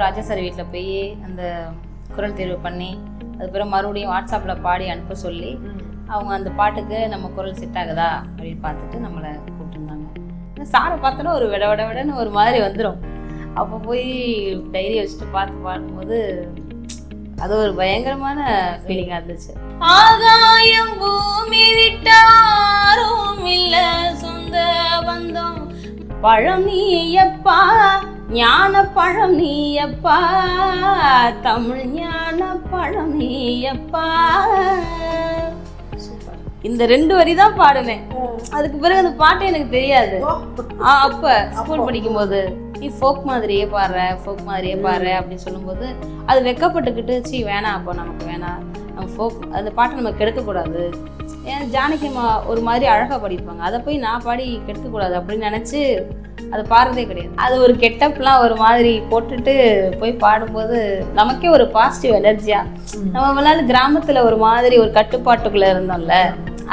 ராஜா sir வீட்டில் போய் அந்த குரல் தேர்வு பண்ணி அதுக்கப்புறம் மறுபடியும் வாட்ஸ்அப்பில் பாடி அனுப்ப சொல்லி அவங்க அந்த பாட்டுக்கு நம்ம குரல் செட் ஆகுதா அப்படின்னு பார்த்துட்டு நம்மளை கூப்பிட்டுருந்தாங்க. சாரை பார்த்தோன்னா ஒரு விடன்னு ஒரு மாதிரி வந்துடும். அப்போ போய் டைரி வச்சுட்டு பார்த்து பாடும்போது அது ஒரு பயங்கரமான ஃபீலிங்காக இருந்துச்சு. ஆகாயம் பூமி விட்டாரும் இல்ல சொந்த பந்தம் பழம் நீயப்பா ஞான பழம் நீயப்பா தமிழ் ஞான பழம் நீயப்பா. இந்த 2 வரி தான் பாடுனேன். அதுக்கு பிறகு அந்த பாட்டு எனக்கு தெரியாது. அப்ப ஸ்கூல் படிக்கும் போது நீ ஃபோக் மாதிரியே பாடுற அப்படின்னு சொல்லும்போது அது வெக்கப்பட்டுக்கிட்டு வேணாம், அப்போ நமக்கு வேணாம், நம்ம ஃபோக் அந்த பாட்டை நம்ம கெடுக்கக்கூடாது. ஏன் ஜானகியம்மா ஒரு மாதிரி அழகாக பாடியிருப்பாங்க, அதை போய் நான் பாடி கெடுக்கக்கூடாது அப்படின்னு நினச்சி அதை பாடுறதே கிடையாது. அது ஒரு கெட்டப்லாம் ஒரு மாதிரி போட்டுட்டு போய் பாடும்போது நமக்கே ஒரு பாசிட்டிவ் எனர்ஜியா, நம்ம முன்னாடி கிராமத்தில் ஒரு மாதிரி ஒரு கட்டுப்பாட்டுக்குள்ளே இருந்தோம்ல,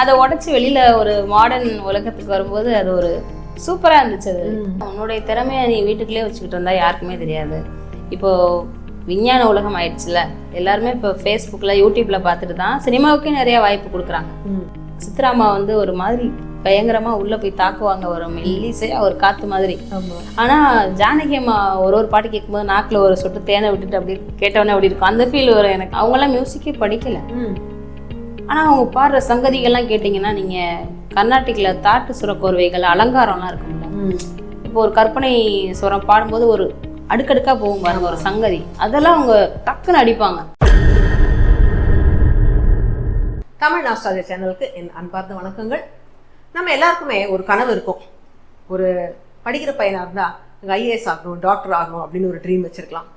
அதை உடச்சி வெளியில் ஒரு மாடர்ன் உலகத்துக்கு வரும்போது அது ஒரு சூப்பராக இருந்துச்சு. அது உன்னுடைய திறமையை நீ வீட்டுக்குள்ளே வச்சுக்கிட்டு இருந்தா யாருக்குமே தெரியாது. இப்போது விஞ்ஞான உலகம் ஆயிடுச்சுல, எல்லாருமே இப்போ ஃபேஸ்புக்கில் யூடியூப்பில் பார்த்துட்டு தான் சினிமாவுக்கே நிறைய வாய்ப்பு கொடுக்குறாங்க. சித்ராமா வந்து ஒரு மாதிரி பயங்கரமாக உள்ளே போய் தாக்குவாங்க, ஒரு மெல்லிசையாக ஒரு காற்று மாதிரி. ஆனால் ஜானகியம்மா ஒரு பாட்டு கேட்கும்போது நாக்கில் ஒரு சொட்டு தேனை விட்டுட்டு அப்படி கேட்டவொடனே அப்படி இருக்கும், அந்த ஃபீல் வரும் எனக்கு. அவங்களாம் மியூசிக்கே படிக்கலை, ஆனால் அவங்க பாடுற சங்கதிகள்லாம் கேட்டிங்கன்னா நீங்கள் கர்நாடிக்கில் தாட்டு சுரக்கோர்வைகள் அலங்காரம்லாம் இருக்கும்ல, இப்போ ஒரு கற்பனை சுரம் பாடும்போது ஒரு அடுக்கடுக்காக போகும் பாருங்க ஒரு சங்கதி, அதெல்லாம் அவங்க டக்குன்னு அடிப்பாங்க. தமிழ் நாஸ்டாலஜியா சேனலுக்கு என் அன்பார்ந்த வணக்கங்கள். நம்ம எல்லாருக்குமே ஒரு கனவு இருக்கும். ஒரு படிக்கிற பையனாக இருந்தால் ஐஏஎஸ் ஆகணும், டாக்டர் ஆகணும் அப்படின்னு ஒரு ட்ரீம் வச்சுருக்கலாம்.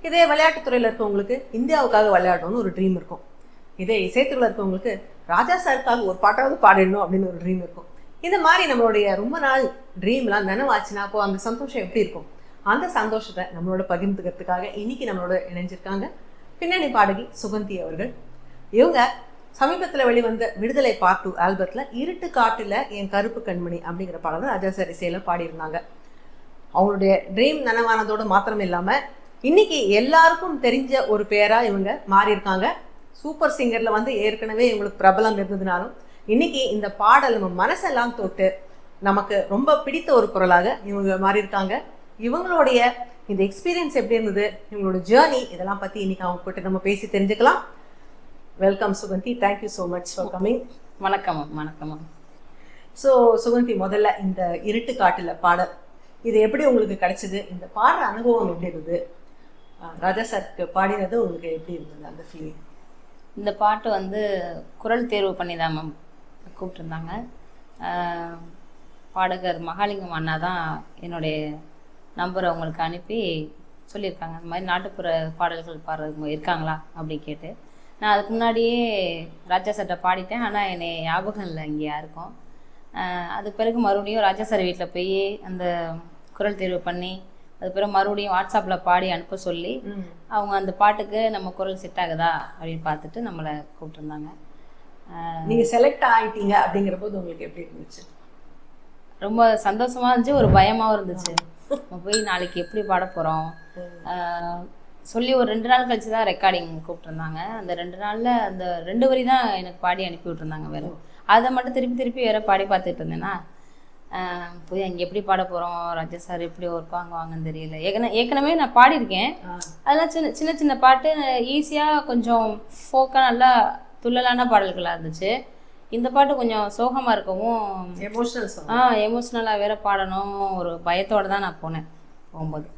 இதே விளையாட்டுத்துறையில் இருக்கவங்களுக்கு இந்தியாவுக்காக விளையாடணும்னு ஒரு ட்ரீம் இருக்கும். இதே இசைத்துறையில் இருக்கவங்களுக்கு ராஜா சாருக்காக ஒரு பாட்டாவது பாடிடணும் அப்படின்னு ஒரு ட்ரீம் இருக்கும். இந்த மாதிரி நம்மளுடைய ரொம்ப நாள் ட்ரீம்லாம் நினைவாச்சுன்னா அப்போ அந்த சந்தோஷம் எப்படி இருக்கும்? அந்த சந்தோஷத்தை நம்மளோட பகிர்ந்துக்கிறதுக்காக இன்னைக்கு நம்மளோட இணைஞ்சிருக்காங்க பின்னணி பாடகி சுகந்தி அவர்கள். இவங்க சமீபத்தில் வெளிவந்த விடுதலை பார்ட் 2 ஆல்பத்தில் இருட்டு காட்டுல என் கருப்பு கண்மணி அப்படிங்கிற பாடலை ராஜா சார் இசையில பாடியிருந்தாங்க. அவங்களுடைய ட்ரீம் நனவானதோடு மாத்திரம் இல்லாமல் இன்னைக்கு எல்லாருக்கும் தெரிஞ்ச ஒரு பேரா இவங்க மாறியிருக்காங்க. சூப்பர் சிங்கர்ல வந்து ஏற்கனவே இவங்களுக்கு பிரபலம் இருந்ததுனாலும் இன்னைக்கு இந்த பாடல் நம்ம மனசெல்லாம் தொட்டு நமக்கு ரொம்ப பிடித்த ஒரு குரலாக இவங்க மாறியிருக்காங்க. இவங்களுடைய இந்த எக்ஸ்பீரியன்ஸ் எப்படி இருந்தது, இவங்களோட ஜேர்னி, இதெல்லாம் பற்றி இன்னைக்கு அவங்க கிட்ட நம்ம பேசி தெரிஞ்சுக்கலாம். Welcome Suganthi, thank you so much for coming. வணக்கம் வணக்கம். ஸோ சுகந்தி, முதல்ல இந்த இருட்டு காட்டுல பாடல் இது எப்படி உங்களுக்கு கிடைச்சது? இந்த பாடுற அனுபவம் எப்படி இருந்தது? ராஜா சாருக்கு பாடினது உங்களுக்கு எப்படி இருந்தது அந்த ஃபீலிங்? இந்த பாட்டு வந்து குரல் தேர்வு பண்ணி தான் மேம் கூப்பிட்டுருந்தாங்க. பாடகர் மகாலிங்கம் அண்ணா தான் என்னுடைய நம்பரை அவங்களுக்கு அனுப்பி சொல்லியிருக்காங்க, இந்த மாதிரி நாட்டுப்புற பாடல்கள் பாடுறவங்க இருக்காங்களா அப்படி கேட்டு. நான் அதுக்கு முன்னாடியே ராஜா சார்கிட்ட பாடிட்டேன், ஆனால் என்னை ஞாபகம் இல்லை இங்கே யாருக்கும். அதுக்கு பிறகு மறுபடியும் ராஜா சார் வீட்டில் போய் அந்த குரல் தேர்வு பண்ணி அதுக்கப்புறம் மறுபடியும் வாட்ஸ்அப்பில் பாடி அனுப்ப சொல்லி அவங்க அந்த பாட்டுக்கு நம்ம குரல் செட் ஆகுதா அப்படின்னு பார்த்துட்டு நம்மளை கூப்பிட்டுருந்தாங்க. நீங்கள் செலக்ட் ஆகிட்டீங்க அப்படிங்கிற போது உங்களுக்கு எப்படி இருந்துச்சு? ரொம்ப சந்தோஷமாக இருந்துச்சு, ஒரு பயமாகவும் இருந்துச்சு. நம்ம போய் நாளைக்கு எப்படி பாட போகிறோம் சொல்லி ஒரு 2 நாள் கழிச்சு தான் ரெக்கார்டிங் கூப்பிட்டுருந்தாங்க. அந்த 2 நாளில் அந்த 2 வரி தான் எனக்கு பாடி அனுப்பி விட்டுருந்தாங்க. வேறு அதை மட்டும் திருப்பி வேறு பாடி பார்த்துட்டு இருந்தேன்னா போய் அங்கே எப்படி பாட போகிறோம், ராஜா சார் எப்படி வாங்கன்னு தெரியல. ஏற்கனவே நான் பாடியிருக்கேன், அதெல்லாம் சின்ன சின்ன பாட்டு ஈஸியாக கொஞ்சம் ஃபோக்காக நல்லா துள்ளலான பாடல்களாக இருந்துச்சு. இந்த பாட்டு கொஞ்சம் சோகமாக இருக்கவும் எமோஷ்னலாக வேற பாடணும், ஒரு பயத்தோடு தான் நான் போகும்போது.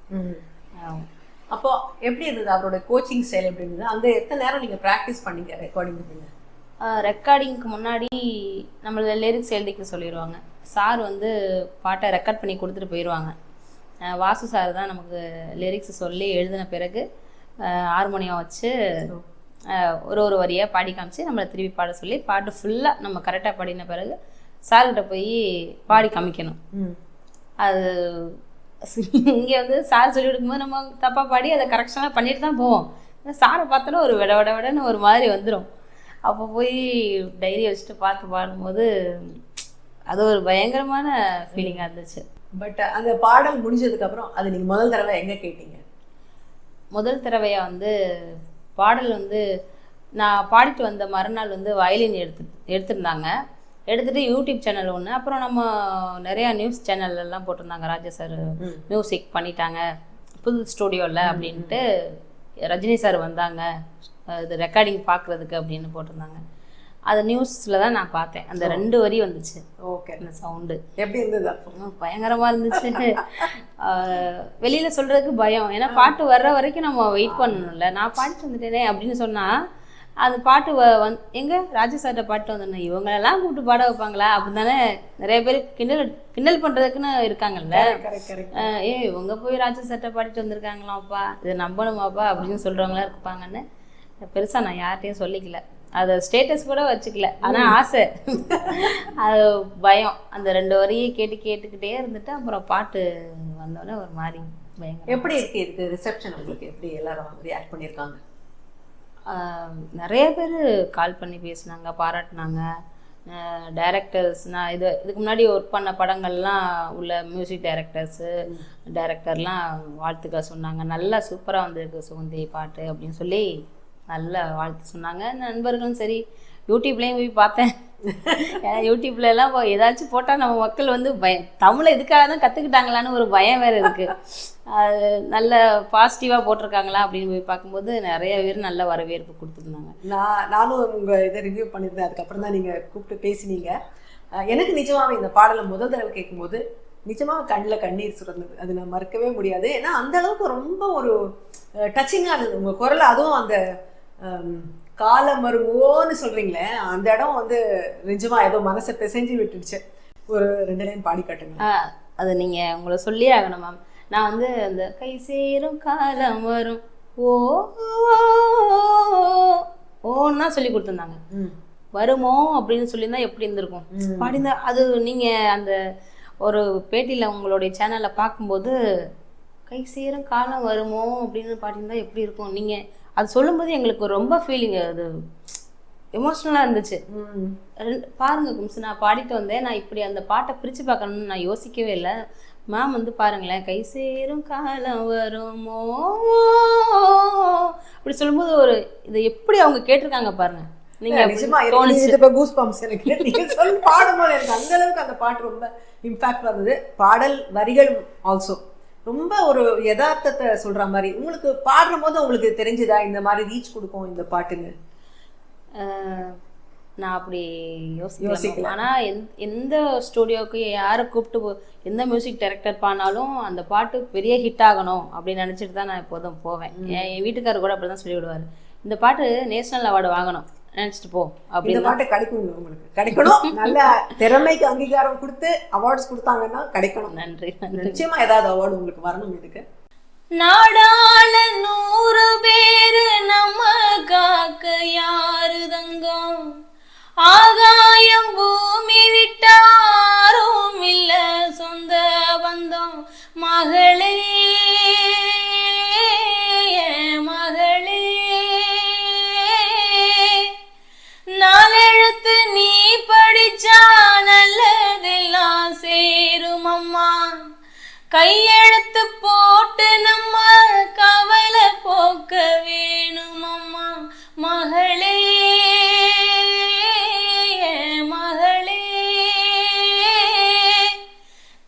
அப்போ எப்படி இருந்தது அவரோட கோச்சிங் ஸ்டைல் எப்படி இருந்தது? அங்கே எத்தனை நேரம் நீங்கள் ப்ராக்டிஸ் பண்ணீங்க ரெக்கார்டிங்? ரெக்கார்டிங்க்கு முன்னாடி நம்மள லிரிக்ஸ் எழுதிக்க சொல்லிடுவாங்க. சார் வந்து பாட்டை ரெக்கார்ட் பண்ணி கொடுத்துட்டு போயிடுவாங்க. வாசு சார் தான் நமக்கு லிரிக்ஸ் சொல்லி எழுதின பிறகு ஹார்மோனியம் வச்சு ஒரு வரியாக பாடி காமிச்சு நம்மளை திருப்பி பாட சொல்லி பாட்டு ஃபுல்லாக நம்ம கரெக்டாக பாடின பிறகு சார்கிட்ட போய் பாடி காமிக்கணும். அது இங்கே வந்து சார் சொல்லி கொடுக்கும்போது நம்ம தப்பாக பாடி அதை கரெக்ஷனாக பண்ணிட்டு தான் போவோம். சாரை பார்த்தோன்னா ஒரு விடன்னு ஒரு மாதிரி வந்துடும். அப்போ போய் டைரி வச்சுட்டு பார்த்து பாடும்போது அது ஒரு பயங்கரமான ஃபீலிங்காக இருந்துச்சு. பட் அந்த பாடல் முடிஞ்சதுக்கப்புறம் அது நீங்கள் முதல் தடவை எங்கே கேட்டீங்க? முதல் தடவையாக வந்து பாடல் வந்து நான் பாடிட்டு வந்த மறுநாள் வந்து வயலின் எடுத்திருந்தாங்க. எடுத்துகிட்டு யூடியூப் சேனல் ஒன்று, அப்புறம் நம்ம நிறையா நியூஸ் சேனல்லாம் போட்டிருந்தாங்க. ராஜா சார் மியூசிக் பண்ணிட்டாங்க புது ஸ்டூடியோவில் அப்படின்ட்டு, ரஜினி சார் வந்தாங்க இது ரெக்கார்டிங் பார்க்குறதுக்கு அப்படின்னு போட்டிருந்தாங்க. அது நியூஸில் தான் நான் பார்த்தேன். அந்த 2 வரி வந்துச்சு. ஓகே. அந்த சவுண்டு எப்படி இருந்தது? பயங்கரமாக இருந்துச்சு. வெளியில் சொல்கிறதுக்கு பயம், ஏன்னா பாட்டு வர்ற வரைக்கும் நம்ம வெயிட் பண்ணணும்ல. நான் பாட்டு வந்துட்டேனே அப்படின்னு சொன்னால் அது பாட்டு எங்கே ராஜா சார்கிட்ட பாட்டு வந்துடணும், இவங்களெல்லாம் கூப்பிட்டு பாட வைப்பாங்களா அப்படின்னு தானே நிறைய பேர் கிண்டல் பண்ணுறதுக்குன்னு இருக்காங்கல்ல. இவங்க போய் ராஜா சார்கிட்ட பாடிட்டு வந்திருக்காங்களாம்ப்பா, இதை நம்பணுமாப்பா அப்படின்னு சொல்கிறவங்களா இருப்பாங்கன்னு பெருசாக நான் யார்கிட்டையும் சொல்லிக்கல. அதை ஸ்டேட்டஸ் கூட வச்சுக்கல. ஆனால் ஆசை, அது பயம். அந்த 2 வரியை கேட்டுக்கிட்டே இருந்துட்டு அப்புறம் பாட்டு வந்தோடனே ஒரு மாதிரி பயங்கரம். எப்படி இருக்கு இதுக்கு ரிசப்ஷன் உங்களுக்கு? எப்படி எல்லாரும் ரியாக்ட் பண்ணியிருக்காங்க? நிறைய பேர் கால் பண்ணி பேசினாங்க, பாராட்டினாங்க. டைரக்டர்ஸ், நான் இதுக்கு முன்னாடி ஒர்க் பண்ண படங்கள்லாம் உள்ள மியூசிக் டைரக்டர்லாம் வாழ்த்துக்கள் சொன்னாங்க. நல்லா சூப்பராக வந்திருக்கு சுகந்தி பாட்டு அப்படின்னு சொல்லி நல்ல வாழ்த்து சொன்னாங்க. நண்பர்களும் சரி, யூடியூப்லேயும் போய் பார்த்தேன். ஏன்னா யூடியூப்ல எல்லாம் ஏதாச்சும் போட்டால் நம்ம மக்கள் வந்து தமிழை இதுக்காக தான் கற்றுக்கிட்டாங்களான்னு ஒரு பயம் வேறு இருக்குது. அது நல்ல பாசிட்டிவாக போட்டிருக்காங்களா அப்படின்னு போய் பார்க்கும்போது நிறைய பேர் நல்ல வரவேற்பு கொடுத்துருந்தாங்க. நானும் உங்கள் இதை ரிவ்யூ பண்ணியிருந்தேன். அதுக்கப்புறம் தான் நீங்கள் கூப்பிட்டு பேசினீங்க. எனக்கு நிஜமாவே இந்த பாடலை முதல் தடவை கேட்கும்போது நிஜமாக கண்ணில் கண்ணீர் சுரந்தது. அது நான் மறக்கவே முடியாது. ஏன்னா அந்த அளவுக்கு ரொம்ப ஒரு டச்சிங்காக இருந்தது உங்கள் குரல். அதுவும் அந்த காலம் வருவோன்னு சொல்கிறீங்களே, அந்த இடம் வந்து நிஜமாக ஏதோ மனசை பிசைஞ்சு விட்டுடுச்சு. ஒரு 2 லைன் பாடி காட்டுங்க. அது நீங்கள் உங்களை சொல்லியே ஆகணும் மேம். நான் வந்து அந்த கை சேரும் காலம் வரும் ஓன்னா சொல்லி கொடுத்துருந்தாங்க. வருமோ அப்படின்னு சொல்லியிருந்தா எப்படி இருந்திருக்கும் பாடிந்தா. அது நீங்கள் அந்த ஒரு பேட்டியில் உங்களுடைய சேனலில் பார்க்கும்போது கை சேரும் காலம் வருமோ அப்படின்னு பாடியிருந்தா எப்படி இருக்கும். நீங்கள் அது சொல்லும்போது எங்களுக்கு ரொம்ப ஃபீலிங், அது எமோஷ்னலாக இருந்துச்சு. பாருங்க கும்சு, நான் பாடிட்டு வந்தேன். நான் இப்படி அந்த பாட்டை பிரித்து பார்க்கணும்னு நான் யோசிக்கவே இல்லை. மேம் வந்து பாருங்களேன், கை சேரும் காலம் வருமோ அப்படி சொல்லும்போது ஒரு இதை எப்படி அவங்க கேட்டிருக்காங்க பாருங்க. நீங்க பாடும்போது எனக்கு அந்த அளவுக்கு அந்த பாட்டு ரொம்ப இம்பாக்ட் வந்தது. பாடல் வரிகள் ஆல்சோ ரொம்ப ஒரு யதார்த்தத்தை சொல்ற மாதிரி. உங்களுக்கு பாடுற போது உங்களுக்கு தெரிஞ்சுதா இந்த மாதிரி ரீச் கொடுக்கும் இந்த பாட்டுன்னு? நான் அப்படி யோசிக்கலாம். ஆனால் எந்த ஸ்டூடியோவுக்கு யாரை கூப்பிட்டு எந்த மியூசிக் டைரக்டர் பாடினாலும் அந்த பாட்டு பெரிய ஹிட் ஆகணும் அப்படின்னு நினச்சிட்டு தான் நான் எப்போதும் போவேன். என் வீட்டுக்காரர் கூட அப்படி தான் சொல்லிவிடுவார், இந்த பாட்டு நேஷனல் அவார்டு வாங்கணும் நினச்சிட்டு போ அப்படின்னு. பாட்டு கிடைக்கும், உங்களுக்கு கிடைக்கணும். நல்ல திறமைக்கு அங்கீகாரம் கொடுத்து அவார்ட்ஸ் கொடுத்தாங்கன்னா கிடைக்கணும். நன்றி. நிச்சயமா ஏதாவது அவார்டு உங்களுக்கு வரணும். இதுக்கு நாடாள 100 பேரு நம்ம காக்க யாரு தங்கம், ஆகாயம் பூமி விட்டாரும் இல்ல சொந்த பந்தம், மகளே மகளே 4 எழுத்து நீ படிச்சா நல்லதெல்லாம் சேரும் அம்மா, கையெழுத்து போட்டு நம்ம கவலை போக்க வேணும் அம்மா, மகளே மகளே.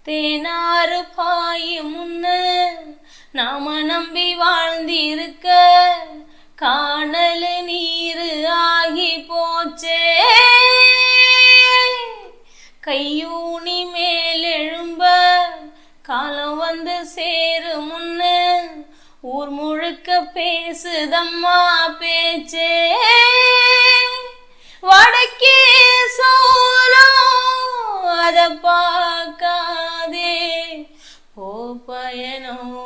தேனாறு பாயும் முன்ன நாம நம்பி வாழ்ந்திருக்க, காணல நீரு ஆகி போச்சே, கையூனி மேலெழும்ப காலம் வந்து சேரு முன்ன, ஊர் முழுக்க பேசுதம்மா பேச்சே, வடக்கே சோலம் அத பார்க்காதே, போ பயணம்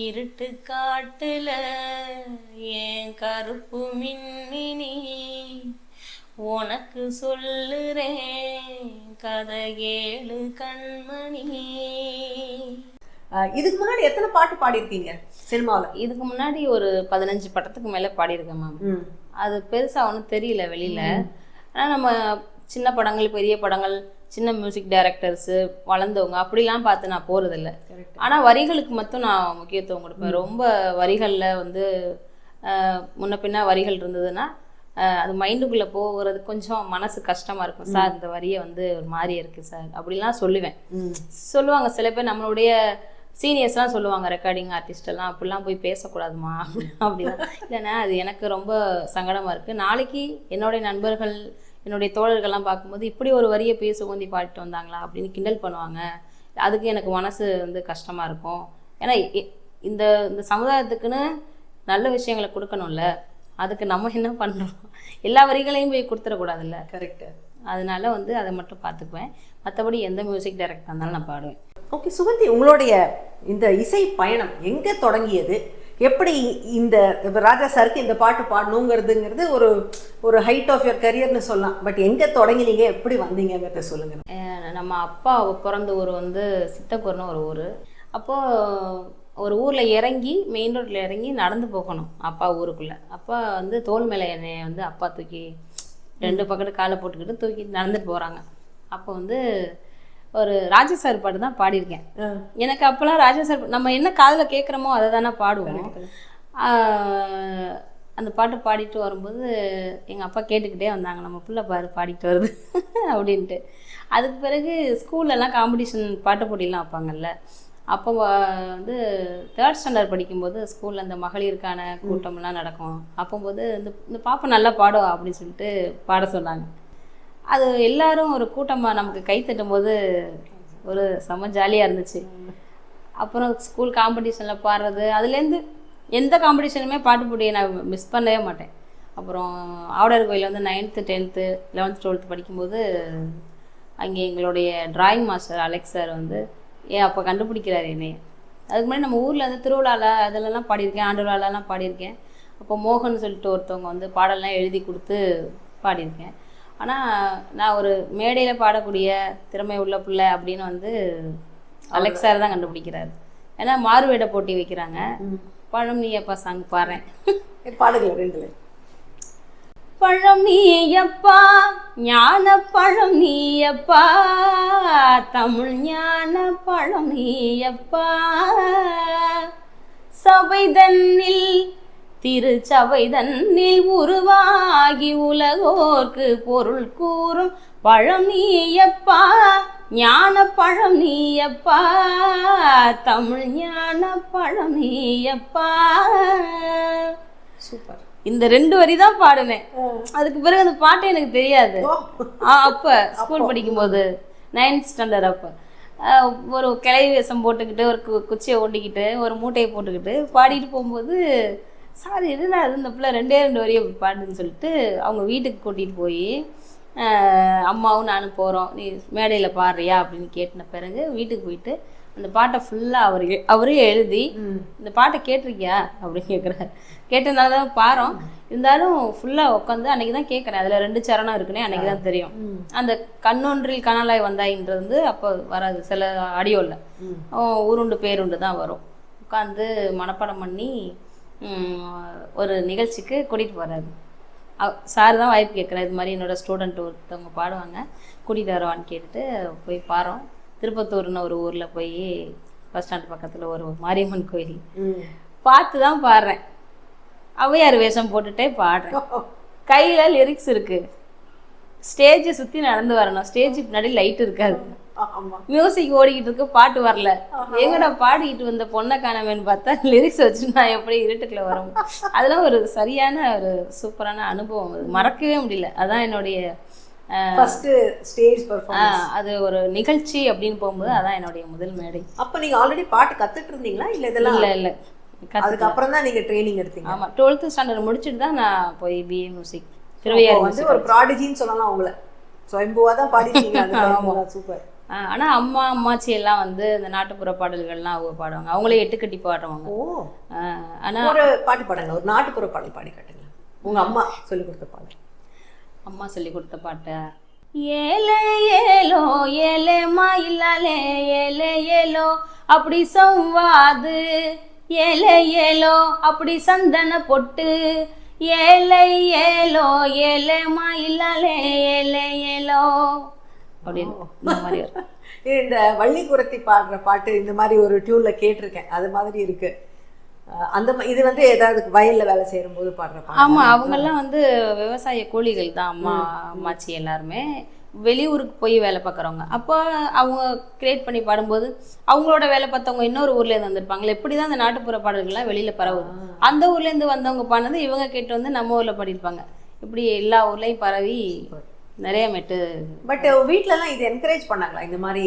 இருட்டு காட்டுல ஏன் கருப்பு மின்மினி, உனக்கு சொல்லுறேன் கதை கேளு கண்மணி. இதுக்கு முன்னாடி எத்தனை பாட்டு பாடியிருக்கீங்க சினிமாவில்? இதுக்கு முன்னாடி ஒரு 15 படத்துக்கு மேலே பாடியிருக்கேன் மேம். அது பெருசாக ஒன்றும் தெரியல வெளியில். ஆனால் நம்ம சின்ன படங்கள், பெரிய படங்கள், சின்ன மியூசிக் டைரக்டர்ஸு வளர்ந்தவங்க அப்படிலாம் பார்த்து நான் போகிறதில்ல. ஆனால் வரிகளுக்கு மட்டும் நான் முக்கியத்துவம் கொடுப்பேன். ரொம்ப வரிகளில் வந்து முன்ன பின்ன வரிகள் இருந்ததுன்னா அது மைண்டுக்குள்ளே போகிறது கொஞ்சம் மனசு கஷ்டமாக இருக்கும். சார் இந்த வரியை வந்து ஒரு மாதிரி இருக்குது சார் அப்படிலாம் சொல்லுவேன். சொல்லுவாங்க சில பேர், நம்மளுடைய சீனியர்ஸ்லாம் சொல்லுவாங்க, ரெக்கார்டிங் ஆர்டிஸ்டெல்லாம் அப்படிலாம் போய் பேசக்கூடாதுமா அப்படிலாம். இல்லைன்னா அது எனக்கு ரொம்ப சங்கடமாக இருக்குது. நாளைக்கு என்னுடைய நண்பர்கள் என்னுடைய தோழர்கள்லாம் பார்க்கும்போது இப்படி ஒரு வரியை பேச சுகந்தி பாடிட்டு வந்தாங்களா அப்படின்னு கிண்டல் பண்ணுவாங்க. அதுக்கு எனக்கு மனசு வந்து கஷ்டமாக இருக்கும். ஏன்னா இந்த இந்த சமுதாயத்துக்குன்னு நல்ல விஷயங்களை கொடுக்கணும்ல, அதுக்கு நம்ம என்ன பண்ணுறோம்? எல்லா வரிகளையும் போய் கொடுத்துடக்கூடாதுல்ல. கரெக்டு. அதனால வந்து அதை மட்டும் பார்த்துக்குவேன். மற்றபடி எந்த மியூசிக் டைரக்டர் இருந்தாலும் நான் பாடுவேன். ஓகே சுகந்தி, உங்களுடைய இந்த இசை பயணம் எங்கே தொடங்கியது? எப்படி இந்த ராஜா சாருக்கு இந்த பாட்டு பாடணுங்கிறதுங்கிறது ஒரு ஒரு ஹைட் ஆஃப் யுவர் கரியர்னு சொல்லலாம். பட் எங்கே தொடங்கினீங்க, எப்படி வந்தீங்கிறத சொல்லுங்க. நம்ம அப்பா பிறந்த ஊர் வந்து சித்தக்கூர்னு ஒரு ஊர். அப்போது ஒரு ஊரில் இறங்கி மெயின் ரோட்டில் இறங்கி நடந்து போகணும் அப்பா ஊருக்குள்ளே. அப்பா வந்து தோல் மேலே என்னை வந்து அப்பா தூக்கி 2 பக்கத்து காலை போட்டுக்கிட்டு தூக்கி நடந்துட்டு போகிறாங்க. அப்போ வந்து ஒரு ராஜா சார் பாட்டு தான் பாடியிருக்கேன். எனக்கு அப்போல்லாம் ராஜா சார் நம்ம என்ன காதில் கேட்குறோமோ அதை தானே பாடுவோம். அந்த பாட்டு பாடிட்டு வரும்போது எங்கள் அப்பா கேட்டுக்கிட்டே வந்தாங்க, நம்ம பிள்ளை பாரு பாடிட்டு வருது அப்படின்ட்டு. அதுக்கு பிறகு ஸ்கூல்லலாம் காம்படிஷன் பாட்டு போட்டிலாம் வைப்பாங்கல்ல. அப்போ வந்து 3rd ஸ்டாண்டர்ட் படிக்கும்போது ஸ்கூலில் அந்த மகளிருக்கான கூட்டம்லாம் நடக்கும். அப்போது இந்த பாப்பா நல்லா பாடுவா அப்படின்னு சொல்லிட்டு பாட சொன்னாங்க. அது எல்லாரும் ஒரு கூட்டமாக நமக்கு கை தட்டும் போது ஒரு செம்ம ஜாலியாக இருந்துச்சு. அப்புறம் ஸ்கூல் காம்படிஷனில் பாடுறது, அதுலேருந்து எந்த காம்படிஷனுமே பாட்டு போட்டியை நான் மிஸ் பண்ணவே மாட்டேன். அப்புறம் ஆவுடையார் கோயிலில் வந்து 9th 10th 11th 12th படிக்கும்போது அங்கே எங்களுடைய டிராயிங் மாஸ்டர் அலெக்ஸ் சார் வந்து அப்போ கண்டுபிடிக்கிறார் என்னைய. அதுக்கு முன்னாடி நம்ம ஊரில் வந்து திருவிழாவில் அதிலலாம் பாடியிருக்கேன், ஆண்டு விழாலலாம் பாடியிருக்கேன். அப்போ மோகன் சொல்லிட்டு ஒருத்தவங்க வந்து பாடலாம் எழுதி கொடுத்து பாடியிருக்கேன். ஆனால் நான் ஒரு மேடையில் பாடக்கூடிய திறமை உள்ள பிள்ளை அப்படின்னு வந்து அலெக்ஸ் சார் தான் கண்டுபிடிக்கிறாரு. ஏன்னா மாறுவேட போட்டி வைக்கிறாங்க. பழம் நீயப்பா சாங் பாடுறேன், பாடுகள் 2. பழம் நீயப்பா ஞான பழம் நீயப்பா, தமிழ் ஞான பழம் நீயப்பா, சபைதன்னில் திருச்சபைதன்னில் உருவாகி உலகோர்க்கு பொருள் கூறும் பழம் நீயப்பா, ஞான பழம் நீயப்பா, தமிழ் ஞான பழம் நீயப்பா. சூப்பர். இந்த 2 வரி தான் பாடுனேன். அதுக்கு பிறகு அந்த பாட்டு எனக்கு தெரியாது. அப்போ ஸ்கூல் படிக்கும்போது 9th ஸ்டாண்டர்ட் அப்போ ஒரு கிளை வேஷம் போட்டுக்கிட்டு ஒரு குச்சியை ஓட்டிக்கிட்டு ஒரு மூட்டையை போட்டுக்கிட்டு பாடிட்டு போகும்போது, சார் என்னடா அது இந்த பிள்ளை 2 வரியை பாடுன்னு சொல்லிட்டு அவங்க வீட்டுக்கு கூட்டிகிட்டு போய் அம்மாவும் நானும் போகிறோம், நீ மேடையில் பாடுறியா அப்படின்னு கேட்டின பிறகு வீட்டுக்கு போயிட்டு அந்த பாட்டை ஃபுல்லாக அவரே எழுதி இந்த பாட்டை கேட்டிருக்கியா அப்படின்னு கேட்குறாரு. கேட்டதுனால தான் பாரோம். இருந்தாலும் ஃபுல்லாக உட்காந்து அன்றைக்கி தான் கேட்குறேன். அதில் 2 சரணம் இருக்குன்னே அன்றைக்கி தான் தெரியும். அந்த கண்ணொன்றில் கனலாய் வந்தாயின்றது வந்து அப்போ வராது, சில ஆடியோவில் ஊருண்டு பேருண்டு தான் வரும். உட்காந்து மனப்பாடம் பண்ணி ஒரு நிகழ்ச்சிக்கு கூட்டிகிட்டு போகிறாரு. சார் தான் வாய்ப்பு கேட்குறேன், இது மாதிரி என்னோடய ஸ்டூடெண்ட் ஒருத்தவங்க பாடுவாங்க, கூட்டிகிட்டு வருவான்னு கேட்டுட்டு போய் பாரோம். திருப்பத்தூர்னு ஒரு ஊரில் போய் பஸ் ஸ்டாண்ட் பக்கத்தில் ஒரு மாரியம்மன் கோயில் பார்த்து தான் பாடுறேன். ஔவையார் வேஷம் போட்டுட்டே பாடுறேன். கையில் லிரிக்ஸ் இருக்குது. ஸ்டேஜை சுற்றி நடந்து வரணும், ஸ்டேஜ் பின்னாடி லைட் இருக்காது, மியூசிக் ஓடிக்கிட்டு இருக்கு, பாட்டு வரல. எங்கடா பாடிக்கிட்டு வந்த பொண்ணை காணாமேன்னு பார்த்தா லிரிக்ஸ் வச்சு நான் எப்படி இருட்டுக்குள்ள வரும். அதெல்லாம் ஒரு சரியான ஒரு சூப்பரான அனுபவம், அது மறக்கவே முடியல. அதான் என்னுடைய அது ஒரு நிகழ்ச்சி அப்படின்னு போகும்போது அதான் என்னுடைய முதல் மேடை. அப்ப நீங்க ஆல்ரெடி பாட்டு கத்துட்டு இருந்தீங்களா இல்ல இதெல்லாம்? இல்ல அதுக்கு அப்புறம் தான் நீங்க ட்ரைனிங் எடுத்தீங்க? ஆமா, 12th ஸ்டாண்டர்ட் முடிச்சிட்டு தான் நான் போய் பிஏ மியூசிக் திருவையாறு வந்து ஒரு ப்ராடிஜின்னு சொல்லலாம். உங்களை சுயம்புவா தான் பாடிட்டீங்க. சூப்பர். ஆனா அம்மாச்சி எல்லாம் வந்து இந்த நாட்டுப்புற பாடல்கள்லாம் அவங்க பாடுவாங்க, அவங்களே 8 கட்டி பாடுவாங்க. ஆனா ஒரு பாட்டு பாடுங்க, ஒரு நாட்டுப்புற பாடல் பாடி காட்டுங்க, உங்க அம்மா சொல்லி கொடுத்த பாடல். அம்மா சொல்லி கொடுத்த பாட்டை, ஏலே ஏலோ ஏலே மயிலாலே ஏலே ஏலோ அப்படி சம்வாது, ஏலே ஏலோ அப்படி சந்தன பொட்டு, ஏலே ஏலோ ஏலே மயிலாலே ஏலே ஏலோ. அப்படின்னு இந்த மாதிரி வரும். இந்த வள்ளி குரத்தி பாடுற பாட்டு இந்த மாதிரி ஒரு டியூன்ல கேட்டிருக்கேன், அது மாதிரி இருக்கு. அந்த இது வந்து ஏதாவது வயல்ல வேலை செய்யும் போது பாடுற பாட்டு. ஆமா, அவங்கெல்லாம் வந்து விவசாய கூலிகள் தான், அம்மாச்சி எல்லாருமே வெளியூருக்கு போய் வேலை பார்க்குறவங்க. அப்போ அவங்க கிரியேட் பண்ணி பாடும்போது அவங்களோட வேலை பார்த்தவங்க இன்னொரு ஊர்லேருந்து வந்திருப்பாங்களே, எப்படி தான் அந்த நாட்டுப்புற பாடல்கள்லாம் வெளியில் பரவுது. அந்த ஊர்லேருந்து வந்தவங்க பாடினது இவங்க கேட்டு வந்து நம்ம ஊரில் பாடியிருப்பாங்க. இப்படி எல்லா ஊர்லேயும் பரவி நிறைய மெட்டு. பட் வீட்டிலலாம் இது என்கரேஜ் பண்ணாங்களா? இந்த மாதிரி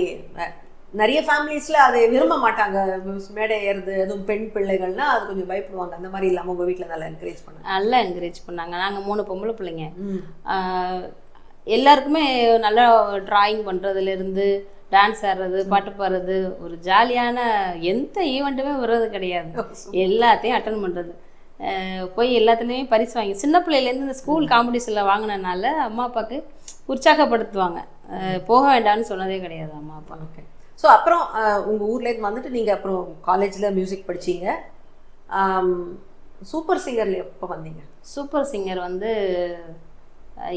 நிறைய ஃபேமிலிஸில் அதை விரும்ப மாட்டாங்க, மேடை ஏறுது, அதுவும் பெண் பிள்ளைகள்னா அது கொஞ்சம் பயப்படுவாங்க. அந்த மாதிரி இல்லாமல் உங்கள் வீட்டில் நல்லா என்கரேஜ் பண்ணாங்க? நல்லா என்கரேஜ் பண்ணாங்க. நாங்கள் 3 பொம்பளை பிள்ளைங்க. எல்லாருக்குமே நல்லா ட்ராயிங் பண்ணுறதுலேருந்து டான்ஸ் ஆடுறது, பாட்டு பாடுறது, ஒரு ஜாலியான எந்த ஈவெண்ட்டுமே வர்றது கிடையாது. எல்லாத்தையும் அட்டன் பண்ணுறது, போய் எல்லாத்துலேயுமே பரிசு வாங்கி சின்ன பிள்ளையிலேருந்து இந்த ஸ்கூல் காம்படிஷனில் வாங்கினனால அம்மா அப்பாவுக்கு உற்சாகப்படுத்துவாங்க. போக வேண்டாம்னு சொன்னதே கிடையாது அம்மா அப்பா. ஓகே. ஸோ அப்புறம் உங்கள் ஊர்லேருந்து வந்துட்டு நீங்கள் அப்புறம் காலேஜில் மியூசிக் படிச்சீங்க. சூப்பர் சிங்கரில் எப்போ வந்தீங்க? சூப்பர் சிங்கர் வந்து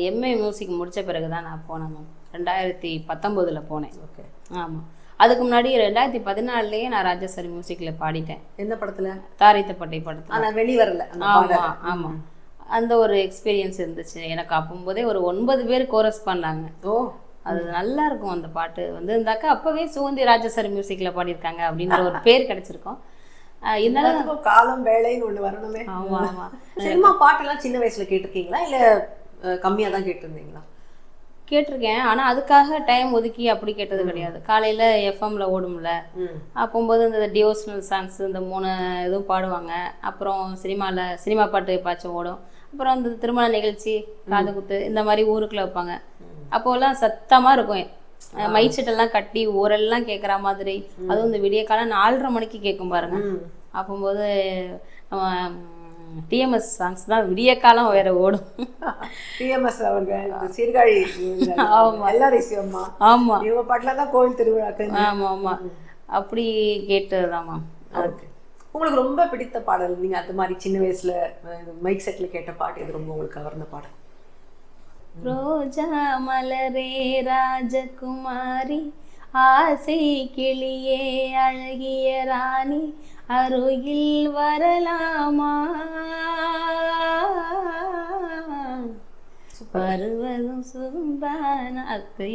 எம்ஏ மியூசிக் முடித்த பிறகு தான் நான் போனேன் மேம். 2019 போனேன். ஓகே. ஆமாம், அதுக்கு முன்னாடி 2014 நான் ராஜேஸ்வரி மியூசிக்கில் பாடிட்டேன். எந்த படத்தில்? தாரித்தப்பட்டை படத்தில். ஆனால் வெளி வரல. ஆமாம் ஆமாம், அந்த ஒரு எக்ஸ்பீரியன்ஸ் இருந்துச்சு எனக்கு. அப்போம்போதே ஒரு 9 பேர் கோரஸ் பண்ணாங்க. ஓ, அது நல்லா இருக்கும். அந்த பாட்டு வந்து இருந்தாக்கா அப்பவே சுகந்தி ராஜேஸ்வரி மியூசிக்ல பாடியிருக்காங்க அப்படின்ற ஒரு பேர் கிடைச்சிருக்கும். இருந்தாலும் காலம் வேலைன்னு ஒண்ணு வரணுமே. ஆமா ஆமா. சினிமா பாட்டெல்லாம் சின்ன வயசுல கேட்டிருக்கீங்களா இல்ல கம்மியா தான் கேட்டிருந்தீங்களா? கேட்டிருக்கேன், ஆனா அதுக்காக டைம் ஒதுக்கி அப்படி கேட்டது கிடையாது. காலையில எஃப்எம்ல ஓடும்ல, அப்போம்போது இந்த டிவோஷனல் சாங்ஸ் இந்த 3 இதுவும் பாடுவாங்க. அப்புறம் சினிமா பாட்டு பாச்சும் ஓடும். அப்புறம் இந்த திருமண நிகழ்ச்சி, காது குத்து, இந்த மாதிரி ஊருக்குள்ள வைப்பாங்க. அப்போல்லாம் சத்தமாக இருக்கும், மைச்செட்டெல்லாம் கட்டி ஊரெல்லாம் கேட்குற மாதிரி. அதுவும் இந்த விடிய காலம் 4:30 மணிக்கு கேட்கும் பாருங்க. அப்போம்போது டிஎம்எஸ் சாங்ஸ் தான் விடிய காலம் வேற ஓடும். டிஎம்எஸ் அவர்கள் சீர்காழி. ஆமா, எல்லாரும் ஆமா, இவங்க பாட்டுல தான் கோவில் திருவிழாக்கள். ஆமா ஆமா, அப்படி கேட்டதுதாம்மா. ஓகே. உங்களுக்கு ரொம்ப பிடித்த பாடல், நீங்க அந்த மாதிரி சின்ன வயசுல மைக் செட்ல கேட்ட பாட்டு இது ரொம்ப உங்களுக்கு கவர்ந்த பாடல்? ரோஜா மலரே ராஜகுமாரி, ஆசை கிளியே அழகிய ராணி, அருகில் வரலாமா, வருவதும் சுந்தான.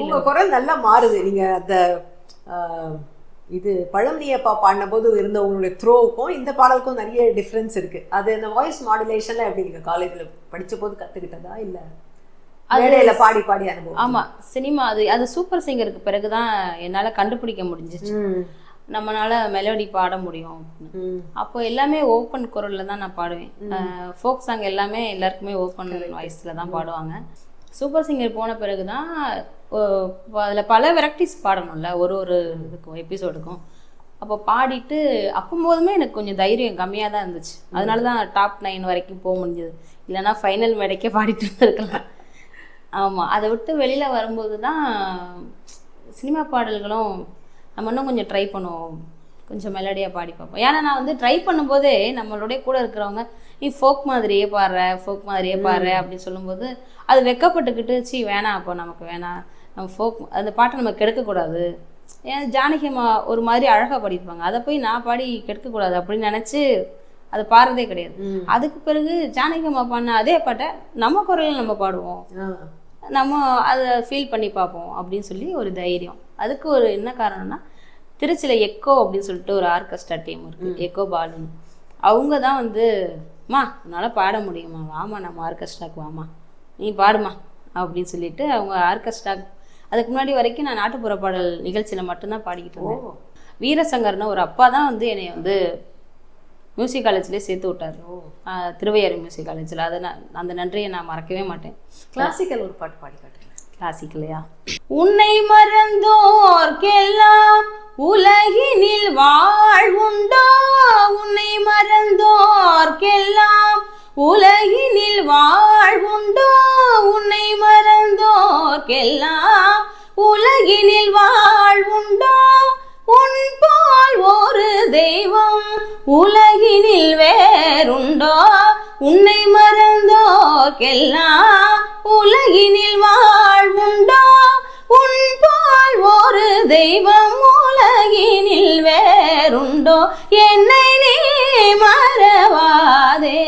உங்க குரல் நல்லா மாறுது. நீங்க அந்த இது பழமணியப்பா பாடின போது இருந்த உங்களுடைய த்ரோவுக்கும் இந்த பாடலுக்கும் நிறைய டிஃப்ரென்ஸ் இருக்கு. அது அந்த வாய்ஸ் மாடுலேஷன்ல எப்படி நீங்க காலேஜ்ல படிச்ச போது கத்துக்கிட்டதா இல்ல மேடையில பாடி பாடி அனுபவம்? ஆமா, சினிமா அது சூப்பர் சிங்கருக்கு பிறகுதான் என்னால கண்டுபிடிக்க முடிஞ்சிச்சு நம்மளால மெலோடி பாட முடியும். அப்போ எல்லாமே ஓப்பன் குரல்ல தான் நான் பாடுவேன். ஃபோக் சாங் எல்லாமே எல்லாருக்குமே ஓப்பன் வாய்ஸ்ல தான் பாடுவாங்க. சூப்பர் சிங்கர் போன பிறகுதான் அதில் பல வெரைட்டிஸ் பாடணும்ல ஒரு இதுக்கும் எபிசோடுக்கும். அப்போ பாடிட்டு அப்போம்போதுமே எனக்கு கொஞ்சம் தைரியம் கம்மியாக தான் இருந்துச்சு. அதனால தான் டாப் 9 வரைக்கும் போக முடிஞ்சது. இல்லைன்னா ஃபைனல் மேடைக்கே பாடிட்டு இருந்திருக்கலாம். ஆமாம், அதை விட்டு வெளியில் வரும்போது தான் சினிமா பாடல்களும் நம்ம இன்னும் கொஞ்சம் ட்ரை பண்ணுவோம், கொஞ்சம் மெலடியாக பாடி பார்ப்போம். ஏன்னா நான் வந்து ட்ரை பண்ணும்போதே நம்மளுடைய கூட இருக்கிறவங்க நீ ஃபோக் மாதிரியே பாடுற அப்படின்னு சொல்லும்போது அது வெக்கப்பட்டுக்கிட்டு வேணாம், அப்போ நமக்கு வேணாம், நம்ம ஃபோக் அந்த பாட்டை நம்ம கெடுக்கக்கூடாது. ஏன் ஜானகியம்மா ஒரு மாதிரி அழகாக பாடியிருப்பாங்க, அதை போய் நான் பாடி கெடுக்கக்கூடாது அப்படின்னு நினச்சி அது பாடுறதே கிடையாது. அதுக்கு பிறகு ஜானகியம்மா பாடின அதே பாட்டை நம்ம குரலில் நம்ம பாடுவோம், நம்ம அதை ஃபீல் பண்ணி பார்ப்போம் அப்படின்னு சொல்லி ஒரு தைரியம். அதுக்கு ஒரு என்ன காரணம்னா, திருச்சியில் எக்கோ அப்படின்னு சொல்லிட்டு ஒரு ஆர்கெஸ்ட்ரா டீம் இருக்குது, எக்கோ பாலுன்னு. அவங்க தான் வந்து மா உன்னால் பாட முடியுமா, வாமா நம்ம ஆர்கெஸ்ட்ராக்கு வாமா, நீ பாடுமா அப்படின்னு சொல்லிட்டு அவங்க ஆர்கெஸ்ட்ரா. அதுக்கு முன்னாடி வரைக்கும் நான் நாட்டுப்புற பாடல் நிகழ்ச்சியில் மட்டும்தான் பாடிக்கிட்டு இருந்தேன். வீரசங்கர்னு ஒரு அப்பா தான் வந்து என்னை வந்து மியூசிக் காலேஜ்லேயே சேர்த்து விட்டார், திருவையாறு மியூசிக் காலேஜில். அதை அந்த நன்றியை நான் மறக்கவே மாட்டேன். கிளாசிக்கல் ஒரு பாட்டு பாடி காட்டுங்க. கிளாசிக்கலையா? உன்னை மறந்தோர்க்கெல்லாம் உலகினில் வாழ்வுண்டோ, உன்னை மறந்தோர்க்கெல்லாம் உலகினில் வாழ்வுண்டோ, உன்னை மறந்தோர்க்கெல்லாம் உலகினில் வாழ்வுண்டோ, உன் போல் ஒரு தெய்வம் உலகினில் வேறுண்டோ, உன்னை மறந்தோர்க்கெல்லாம் உலகினில் வாழ்வுண்டோ, உன் போல் தெய்வம் உலகினில் வேறுண்டோ என்னை நீ மறவாதே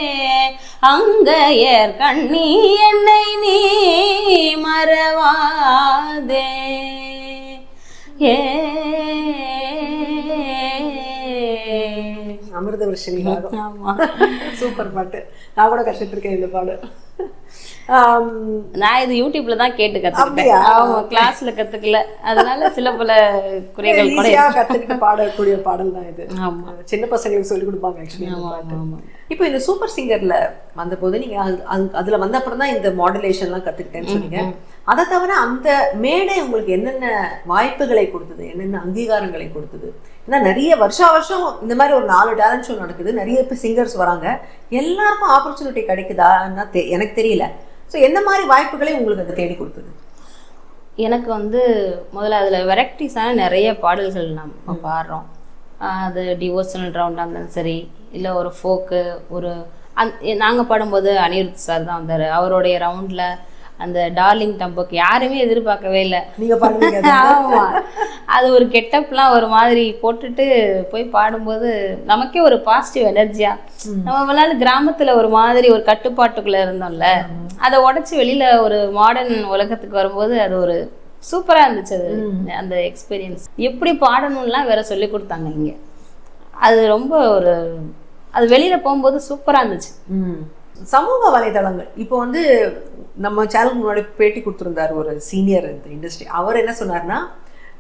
அங்கையர் கண்ணி என்னை நீ மறவாதே அமிர்த வருஷினி சூப்பர் பாட்டு. நான் கூட கத்துட்டு இருக்கேன் இந்த பாடு. நான் இது யூடியூப்ல தான் கேட்டு கத்துக்கிட்டேன். ஆமா, கிளாஸ்ல கத்துக்கல, அதனால சில பல குறைகள் கூட கத்துக்கிட்டு பாடக்கூடிய பாடல் தான் இது. ஆமா, சின்ன பசங்களுக்கு சொல்லி கொடுப்பாங்க ஆக்சுவலி. இப்போ இந்த சூப்பர் சிங்கர்ல வந்த போது நீங்க அதுல வந்த அப்புறம் தான் இந்த மாடுலேஷன் எல்லாம் கத்துக்கிட்டேன்னு சொன்னீங்க. அதை தவிர அந்த மேடை உங்களுக்கு என்னென்ன வாய்ப்புகளை கொடுத்தது, என்னென்ன அங்கீகாரங்களை கொடுத்தது? ஏன்னா நிறைய வருஷம் இந்த மாதிரி ஒரு 4 டேலண்ட் ஷோ நடக்குது, நிறைய பேர் சிங்கர்ஸ் வராங்க, எல்லாருக்கும் ஆப்பர்ச்சுனிட்டி கிடைக்குதான்னா எனக்கு தெரியல. ஸோ எந்த மாதிரி வாய்ப்புகளை உங்களுக்கு அது தேடி கொடுத்தது? எனக்கு வந்து முதல்ல அதில் வெரைட்டிஸான நிறைய பாடல்கள் நம்ம பாடுறோம். அது டிவோஷனல் ரவுண்டாக இருந்தாலும் சரி, இல்லை ஒரு ஃபோக்கு, ஒரு நாங்கள் பாடும்போது அனிருத் சார் தான் வந்தார். அவருடைய ரவுண்டில் அந்த டார்லிங் டம்புக்கு யாருமே எதிர்பார்க்கவே இல்லை. ஆமாம், அது ஒரு கெட்டப்லாம் ஒரு மாதிரி போட்டுட்டு போய் பாடும்போது நமக்கே ஒரு பாசிட்டிவ் எனர்ஜியா, நம்ம விளையாடு கிராமத்தில் ஒரு மாதிரி ஒரு கட்டுப்பாட்டுக்குள்ளே இருந்தோம்ல, அதை உடச்சி வெளியில் ஒரு மாடர்ன் உலகத்துக்கு வரும்போது அது ஒரு சூப்பராக இருந்துச்சு. அது அந்த எக்ஸ்பீரியன்ஸ் எப்படி பாடணும்லாம் வேற சொல்லி கொடுத்தாங்க இங்கே. அது ரொம்ப ஒரு அது வெளியில் போகும்போது சூப்பராக இருந்துச்சு. சமூக வலைதளங்கள் இப்போ வந்து நம்ம சேனலுக்கு முன்னாடி பேட்டி கொடுத்துருந்தாரு ஒரு சீனியர் இந்த இண்டஸ்ட்ரி. அவர் என்ன சொன்னார்னா,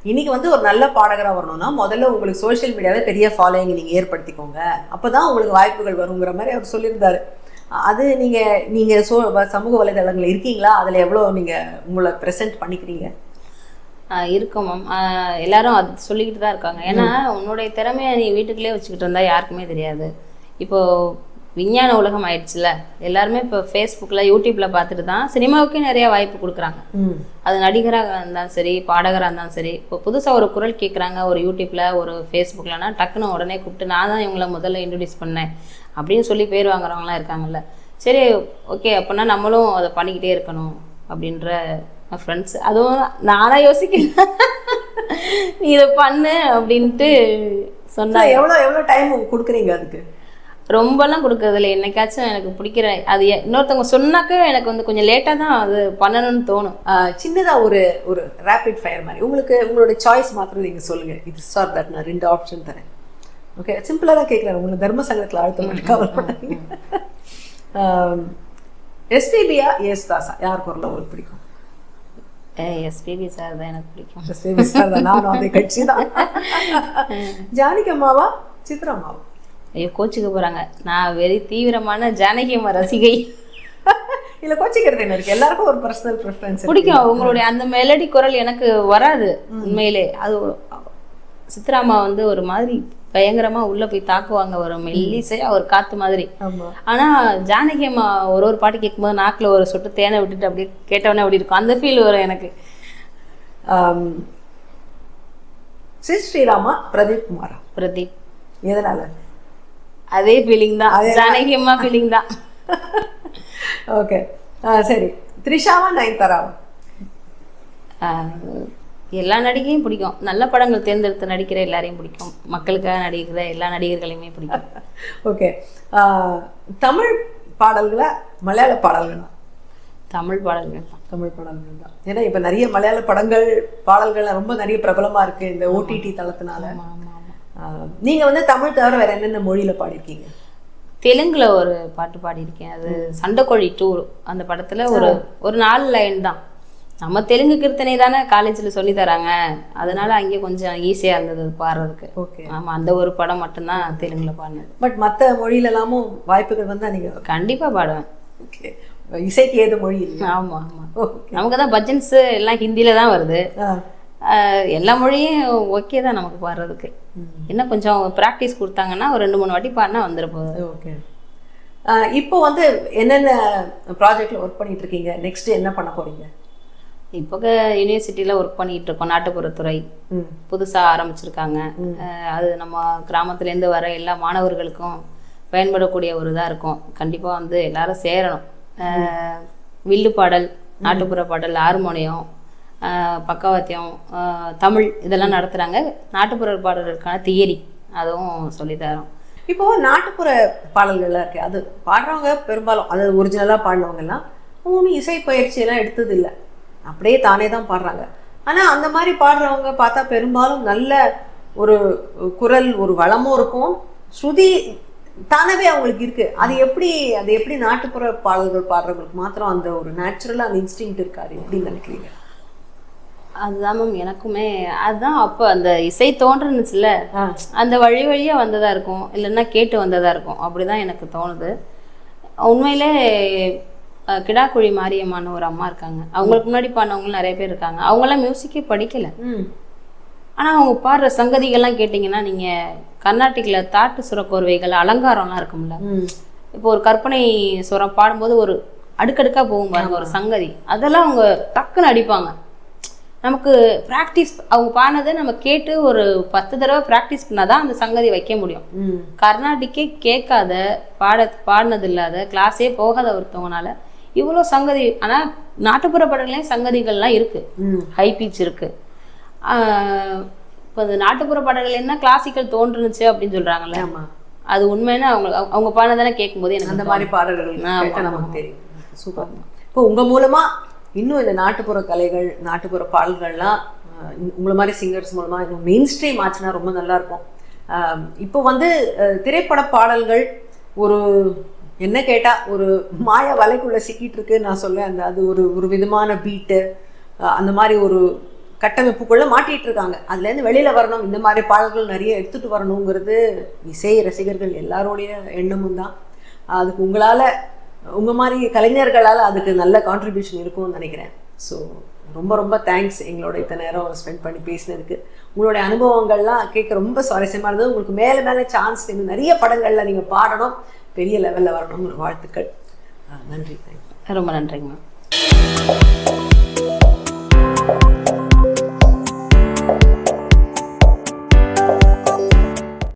இன்னைக்கு வந்து ஒரு நல்ல பாடகராக வரணும்னா முதல்ல உங்களுக்கு சோஷியல் மீடியாவில் பெரிய ஃபாலோயிங் நீங்கள் ஏற்படுத்திக்கோங்க, அப்போ தான் உங்களுக்கு வாய்ப்புகள் வருங்கிற மாதிரி அவர் சொல்லியிருந்தாரு. அது நீங்கள் சமூக வலைதளங்கள் இருக்கீங்களா? அதில் எவ்வளோ நீங்கள் உங்களை ப்ரெசென்ட் பண்ணிக்கிறீங்க? இருக்கும் மேம், எல்லாரும் அது சொல்லிக்கிட்டு தான் இருக்காங்க. ஏன்னா உன்னுடைய திறமையை நீ வீட்டுக்குள்ளே வச்சுக்கிட்டு இருந்தா யாருக்குமே தெரியாது. இப்போது விஞ்ஞான உலகம் ஆயிடுச்சுல, எல்லாருமே இப்போ ஃபேஸ்புக்கில் யூடியூப்பில் பார்த்துட்டு தான் சினிமாவுக்கே நிறைய வாய்ப்பு கொடுக்குறாங்க. அது நடிகராக இருந்தாலும் சரி, பாடகராக இருந்தாலும் சரி. இப்போ புதுசாக ஒரு குரல் கேட்குறாங்க ஒரு யூடியூப்பில், ஒரு ஃபேஸ்புக்கில்னா டக்குன்னு உடனே கூப்பிட்டு நான் தான் இவங்களை முதல்ல இன்ட்ரடியூஸ் பண்ணேன் அப்படின்னு சொல்லி பேர் வாங்குறவங்களாம் இருக்காங்கல்ல. சரி, ஓகே, அப்படின்னா நம்மளும் அதை பண்ணிக்கிட்டே இருக்கணும் அப்படின்ற ஃப்ரெண்ட்ஸ். அதுவும் நானாக யோசிக்கிறேன் நீ இதை பண்ணு அப்படின்ட்டு சொன்னால். எவ்வளோ டைம் கொடுக்குறீங்க அதுக்கு? ரொம்பலாம் கொடுக்கறதில்ல, என்னைக்காச்சும் எனக்கு பிடிக்கிற அது இன்னொருத்தவங்க சொன்னாக்க எனக்கு வந்து கொஞ்சம் லேட்டாக தான் அது பண்ணணும்னு தோணும். சின்னதாக ஒரு ரேபிட் ஃபயர் மாதிரி உங்களோட சாய்ஸ் மாத்திரம் நீங்கள் சொல்லுங்கள், இது சார் தட், நான் 2 ஆப்ஷன் தரேன். ஓகே, சிம்பிளாக தான் கேட்குறேன், உங்களுக்கு தர்ம சங்கத்தில் அழுத்த கவர் பண்ணாங்க. எஸ்பிபியா யேசுதாஸா, யார் குரல் உங்களுக்கு பிடிக்கும்? எஸ்பிபி சார் தான் எனக்கு பிடிக்கும். எஸ்பிபி சார் தான், நானும் அதே கட்சி தான். ஜானகி அம்மாவா சித்ரா அம்மாவா? ஐயோ, கோச்சிக்க போறாங்க, நான் வெறி தீவிரமான ஜானகி அம்மா ரசிகை. இல்ல, கோச்சிக்கிறது என்ன இருக்கு, எல்லாருக்கும் ஒரு பர்சனல் ப்ரிஃபரன்ஸ் பிடிக்கும். அவங்களுடைய அந்த மெலடி குரல் எனக்கு வராது உண்மையிலே. அது சித்ராமா வந்து ஒரு மாதிரி பயங்கரமா உள்ள போய் தாக்குவாங்க, ஒரு மெல்லிசையா ஒரு காத்து மாதிரி. ஆனா ஜானகி அம்மா ஒரு பாட்டு கேட்கும்போது நாக்குல ஒரு சொட்டு தேனை விட்டுட்டு அப்படியே கேட்டவனே அப்படி இருக்கும், அந்த ஃபீல் வரும் எனக்கு. ஸ்ரீராமா பிரதீப் குமாரா? பிரதீப். எதனால? அதே ஃபீலிங் தான், ஜானகி அம்மா ஃபீலிங் தான். ஓகே, சரி. த்ரிஷாவா நயன்தாராவா? எல்லா நடிகையும் பிடிக்கும். நல்ல படங்கள் தேர்ந்தெடுத்து நடிக்கிற எல்லாரையும் பிடிக்கும். மக்களுக்காக நடிக்கிற எல்லா நடிகர்களையுமே பிடிக்கும். ஓகே, தமிழ் பாடல்களா மலையாள பாடல்களா? தமிழ் பாடல்கள் தான். தமிழ் பாடல்கள் தான். ஏன்னா இப்போ நிறைய மலையாள பாடல்கள் ரொம்ப நிறைய பிரபலமா இருக்கு இந்த ஓடிடி தளத்தினால. நீங்கள் வந்து தமிழ் தவிர வேற என்னென்ன மொழியில் பாடிருக்கீங்க? தெலுங்குல ஒரு பாட்டு பாடியிருக்கேன், அது சண்டைக்கோழி 2. அந்த படத்தில் ஒரு 4 லைன் தான். நம்ம தெலுங்கு கீர்த்தனை தானே காலேஜில் சொல்லி தராங்க, அதனால அங்கே கொஞ்சம் ஈஸியாக இருந்தது பாடுறதுக்கு. ஓகே, ஆமாம், அந்த ஒரு படம் மட்டும்தான் தெலுங்குல பாடினது. பட் மற்ற மொழியிலலாமும் வாய்ப்புகள் வந்தால் நீங்கள் கண்டிப்பாக பாடுவேன். ஓகே, இசைக்கு ஏது மொழி இல்லை? ஆமாம் ஆமாம், நமக்கு தான் பஜன்ஸ் எல்லாம் ஹிந்தியில தான் வருது. எல்லா மொழியும் ஓகே தான் நமக்கு பாடுறதுக்கு. என்ன கொஞ்சம் ப்ராக்டிஸ் கொடுத்தாங்கன்னா ஒரு 2-3 வாட்டி பாடினா வந்துட போகுது. ஓகே, இப்போ வந்து என்னென்ன ப்ராஜெக்டில் ஒர்க் பண்ணிட்டு இருக்கீங்க? நெக்ஸ்ட் என்ன பண்ண போறீங்க? இப்போ யூனிவர்சிட்டியில் ஒர்க் பண்ணிட்டு இருக்கோம். நாட்டுப்புறத்துறை புதுசாக ஆரம்பிச்சிருக்காங்க. அது நம்ம கிராமத்துலேருந்து வர எல்லா மாணவர்களுக்கும் பயன்படக்கூடிய ஒரு இதாக இருக்கும். கண்டிப்பாக வந்து எல்லாரும் சேரணும். வில்லு பாடல், நாட்டுப்புற பாடல், ஹார்மோனியம், பக்கவாத்தியம், தமிழ் இதெல்லாம் நடத்துகிறாங்க. நாட்டுப்புற பாடல்களுக்கான தியரி அதுவும் சொல்லித்தரோம். இப்போ நாட்டுப்புற பாடல்கள்லாம் இருக்கு, அது பாடுறவங்க பெரும்பாலும் அது ஒரிஜினலாக பாடினவங்கலாம் ஒன்றும் இசை பயிற்சியெல்லாம் எடுத்தது இல்லை, அப்படியே தானே தான் பாடுறாங்க. ஆனால் அந்த மாதிரி பாடுறவங்க பார்த்தா பெரும்பாலும் நல்ல ஒரு குரல், ஒரு வளமும் இருக்கும், ஸ்ருதி தானவே அவங்களுக்கு இருக்கு. அது எப்படி நாட்டுப்புற பாடல்கள் பாடுறவங்களுக்கு மாத்திரம் அந்த ஒரு நேச்சுரலாக அந்த இன்ஸ்டிங்க்ட் இருக்காது, எப்படின்னு நினைக்கிறீங்க? அதுதான் மேம் எனக்குமே அதுதான். அப்போ அந்த இசை தோன்றுனுச்சுல, அந்த வழியாக வந்ததாக இருக்கும், இல்லைன்னா கேட்டு வந்ததாக இருக்கும், அப்படிதான் எனக்கு தோணுது. உண்மையிலே கிடாக்குழி மாரியம்மான்னு ஒரு அம்மா இருக்காங்க, அவங்களுக்கு முன்னாடி பாடினவங்களும் நிறைய பேர் இருக்காங்க. அவங்களாம் மியூசிக்கே படிக்கலை, ஆனால் அவங்க பாடுற சங்கதிகள்லாம் கேட்டிங்கன்னா நீங்கள் கர்நாடிக்கில் தாட்டு சுரக்கோர்வைகள் அலங்காரம்லாம் இருக்கும்ல, இப்போ ஒரு கற்பனை சுரம் பாடும்போது ஒரு அடுக்கடுக்காக போகும் பாருங்க ஒரு சங்கதி, அதெல்லாம் அவங்க டக்குன்னு அடிப்பாங்க. நமக்கு ப்ராக்டிஸ் அவங்க பாடினதை நம்ம கேட்டு ஒரு 10 தடவை ப்ராக்டிஸ் பண்ணாதான் அந்த சங்கதி வைக்க முடியும். கர்நாடிக்கே கேட்காத பாடினது இல்லாத கிளாஸே போகாத ஒருத்தவங்கனால இவ்வளோ சங்கதி. ஆனால் நாட்டுப்புற பாடல்களையும் சங்கதிகள்லாம் இருக்கு, ஹை பீச் இருக்கு. இப்போ இந்த நாட்டுப்புற பாடல்கள் என்ன கிளாசிக்கல் தோன்றுனுச்சு அப்படின்னு சொல்றாங்கல்ல, அது உண்மைன்னு அவங்க பாடினதானே கேட்கும்போது எனக்கு அந்த மாதிரி பாடல்கள் நமக்கு தெரியும். சூப்பர். இப்போ உங்க மூலமா இன்னும் இந்த நாட்டுப்புற கலைகள், நாட்டுப்புற பாடல்கள்லாம் உங்களை மாதிரி சிங்கர்ஸ் மூலமா இன்னும் மெயின் ஸ்ட்ரீம் ஆச்சுன்னா ரொம்ப நல்லா இருக்கும். இப்போ திரைப்பட பாடல்கள் ஒரு என்ன கேட்டா ஒரு மாய வலைக்குள்ள சிக்கிட்டு இருக்கு நான் சொல்லுவேன். அது ஒரு விதமான பீட்டு, அந்த மாதிரி ஒரு கட்டமைப்புக்குள்ள மாட்டிட்டு இருக்காங்க. அதுலேருந்து வெளியில வரணும், இந்த மாதிரி பாடல்கள் நிறைய எடுத்துட்டு வரணுங்கிறது இசை ரசிகர்கள் எல்லாரோடைய எண்ணமும் தான். அதுக்கு உங்க மாதிரி கலைஞர்களால் அதுக்கு நல்ல கான்ட்ரிபியூஷன் இருக்கும்னு நினைக்கிறேன். ஸோ ரொம்ப ரொம்ப தேங்க்ஸ் எங்களோட இத்தனை நேரம் ஸ்பெண்ட் பண்ணி பேசினதுக்கு. உங்களுடைய அனுபவங்கள்லாம் கேட்க ரொம்ப சுவாரஸ்யமாக இருந்தது. உங்களுக்கு மேலே சான்ஸ் இன்னும் நிறைய படங்களில் நீங்கள் பாடணும், பெரிய லெவலில் வரணும்னு வாழ்த்துக்கள். நன்றி. ரொம்ப நன்றிங்க மேம்.